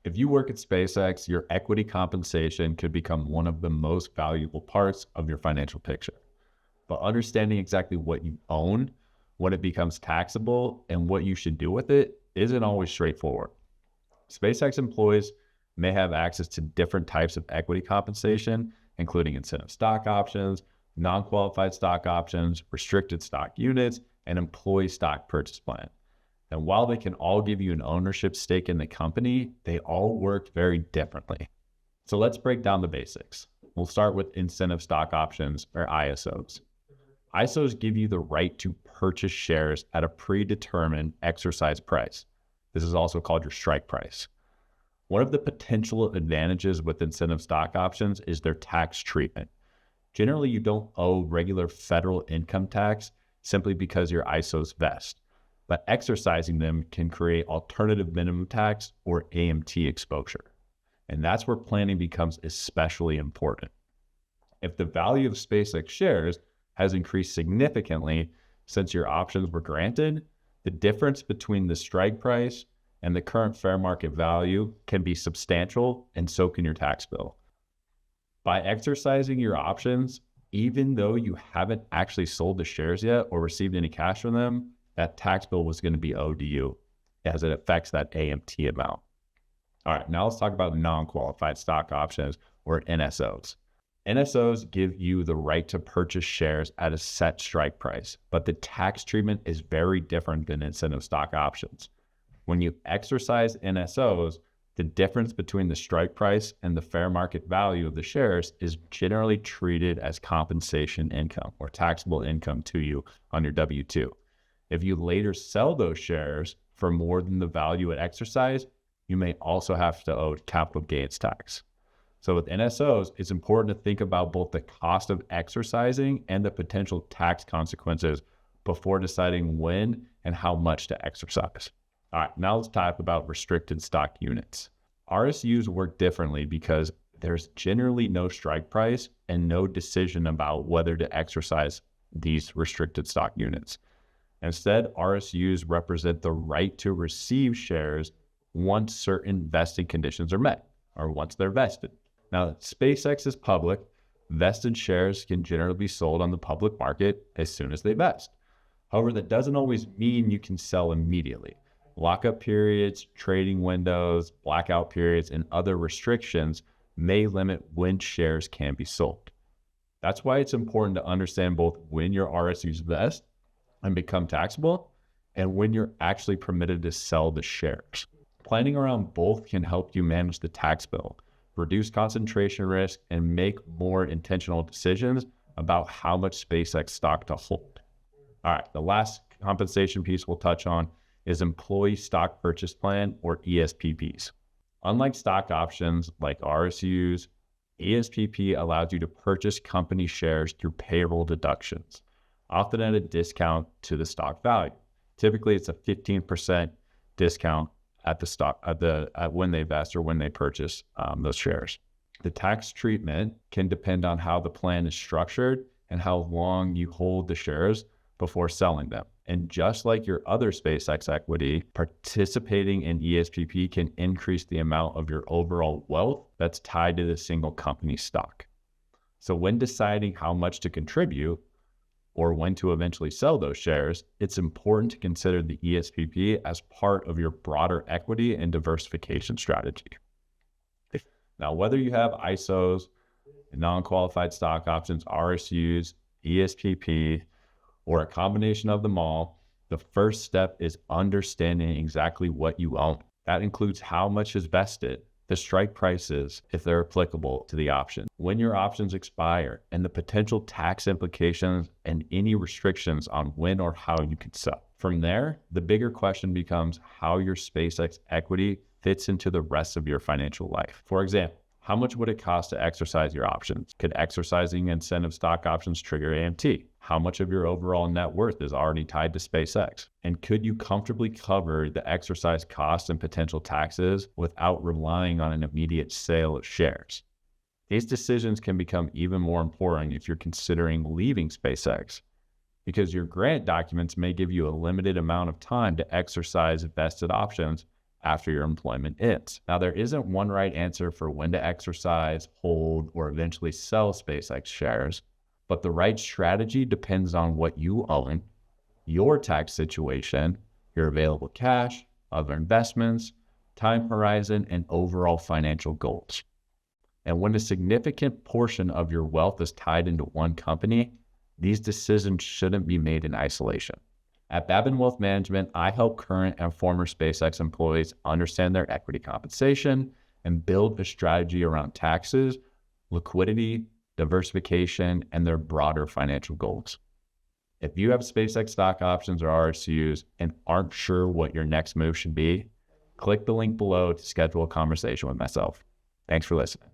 If you work at SpaceX, your equity compensation could become one of the most valuable parts of your financial picture. But understanding exactly what you own, when it becomes taxable, and what you should do with it isn't always straightforward. SpaceX employees may have access to different types of equity compensation, including incentive stock options, non-qualified stock options, restricted stock units, and employee stock purchase plan. And while they can all give you an ownership stake in the company, they all work very differently. So let's break down the basics. We'll start with incentive stock options, or ISOs. ISOs give you the right to purchase shares at a predetermined exercise price. This is also called your strike price. One of the potential advantages with incentive stock options is their tax treatment. Generally, you don't owe regular federal income tax simply because your ISOs vest, but exercising them can create alternative minimum tax or AMT exposure. And that's where planning becomes especially important. If the value of SpaceX shares has increased significantly since your options were granted, the difference between the strike price and the current fair market value can be substantial, and so can your tax bill. By exercising your options, even though you haven't actually sold the shares yet or received any cash from them, that tax bill was going to be owed to you as it affects that AMT amount. All right, now let's talk about non-qualified stock options, or NSOs. NSOs give you the right to purchase shares at a set strike price, but the tax treatment is very different than incentive stock options. When you exercise NSOs, the difference between the strike price and the fair market value of the shares is generally treated as compensation income or taxable income to you on your W-2. If you later sell those shares for more than the value at exercise, you may also have to owe capital gains tax. So with NSOs, it's important to think about both the cost of exercising and the potential tax consequences before deciding when and how much to exercise. All right, now let's talk about restricted stock units. RSUs work differently because there's generally no strike price and no decision about whether to exercise these restricted stock units. Instead, RSUs represent the right to receive shares once certain vesting conditions are met, or once they're vested. Now, SpaceX is public. Vested shares can generally be sold on the public market as soon as they vest. However, that doesn't always mean you can sell immediately. Lockup periods, trading windows, blackout periods, and other restrictions may limit when shares can be sold. That's why it's important to understand both when your RSUs vest and become taxable and when you're actually permitted to sell the shares. Planning around both can help you manage the tax bill, reduce concentration risk, and make more intentional decisions about how much SpaceX stock to hold. All right, the last compensation piece we'll touch on is Employee Stock Purchase Plan, or ESPPs. Unlike stock options like RSUs, ESPP allows you to purchase company shares through payroll deductions, often at a discount to the stock value. Typically, it's a 15% discount at the stock at when they vest or when they purchase those shares. The tax treatment can depend on how the plan is structured and how long you hold the shares before selling them. And just like your other SpaceX equity, participating in ESPP can increase the amount of your overall wealth that's tied to the single company stock. So when deciding how much to contribute or when to eventually sell those shares, it's important to consider the ESPP as part of your broader equity and diversification strategy. Now, whether you have ISOs, non-qualified stock options, RSUs, ESPP, or a combination of them all, the first step is understanding exactly what you own. That includes how much is vested, the strike prices, if they're applicable to the option, when your options expire, and the potential tax implications and any restrictions on when or how you can sell. From there, the bigger question becomes how your SpaceX equity fits into the rest of your financial life. For example, how much would it cost to exercise your options? Could exercising incentive stock options trigger AMT? How much of your overall net worth is already tied to SpaceX? And could you comfortably cover the exercise costs and potential taxes without relying on an immediate sale of shares? These decisions can become even more important if you're considering leaving SpaceX, because your grant documents may give you a limited amount of time to exercise vested options after your employment ends. Now, there isn't one right answer for when to exercise, hold, or eventually sell SpaceX shares, but the right strategy depends on what you own, your tax situation, your available cash, other investments, time horizon, and overall financial goals. And when a significant portion of your wealth is tied into one company, these decisions shouldn't be made in isolation. At Babin Wealth Management, I help current and former SpaceX employees understand their equity compensation and build a strategy around taxes, liquidity, diversification, and their broader financial goals. If you have SpaceX stock options or RSUs and aren't sure what your next move should be, click the link below to schedule a conversation with myself. Thanks for listening.